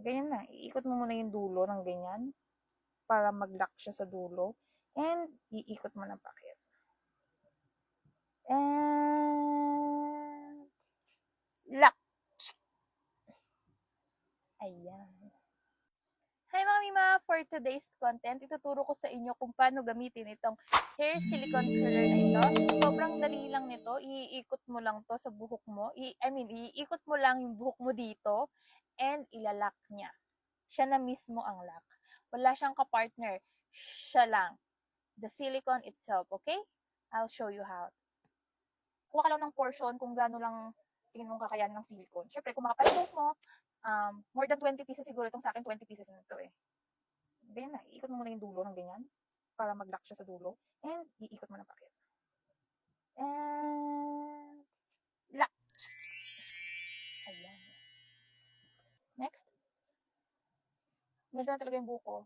Ganyan na, iikot mo muna yung dulo ng ganyan para mag-lock siya sa dulo. And iikot mo ng pakit. And lock. Ayan. Hi mga Mima! For today's content, ituturo ko sa inyo kung paano gamitin itong hair silicone curler na ito. Sobrang dali lang nito. Iikot mo lang to sa buhok mo. Iikot mo lang yung buhok mo dito and ilalak niya. Siya na mismo ang lock. Wala siyang kapartner. Siya lang. The silicone itself, okay? I'll show you how. Kuha ka lang ng portion kung gaano lang tingin mong kakayanin ng silicone. Siyempre, kung makapal mo, more than 20 pieces siguro itong sa akin, 20 pieces na ito eh. Ganyan na, iikot mo muna yung dulo ng ganyan para mag-lock siya sa dulo. And iikot mo ng pakit. And lock. Ayan. Next. Ganda na talaga yung buko.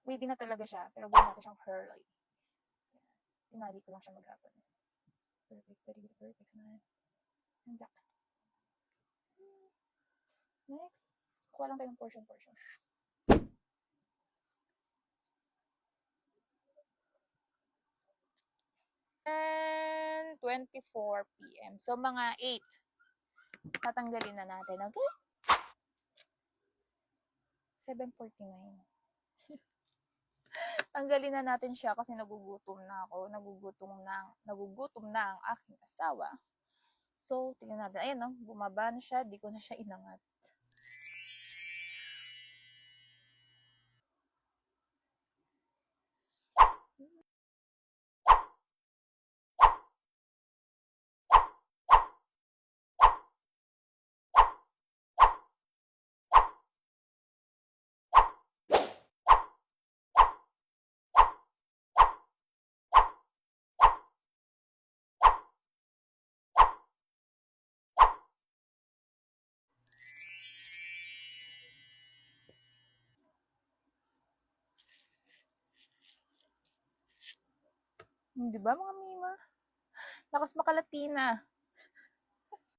Wavy na talaga siya, pero gawin natin siyang curly. Tinali ko lang siya maghapon. Perfect, perfect na. And lock. Next. Kuha lang tayo ng portion. And 24 p.m. So, mga 8. Tatanggalin na natin, okay? 7:49. Tanggalin na natin siya kasi nagugutom na ako. Nagugutom na ang aking asawa. So, tingnan natin. Ayan, no? Bumaba na siya. Di ko na siya inangat. Di ba mga Mima? Lakas makalatina.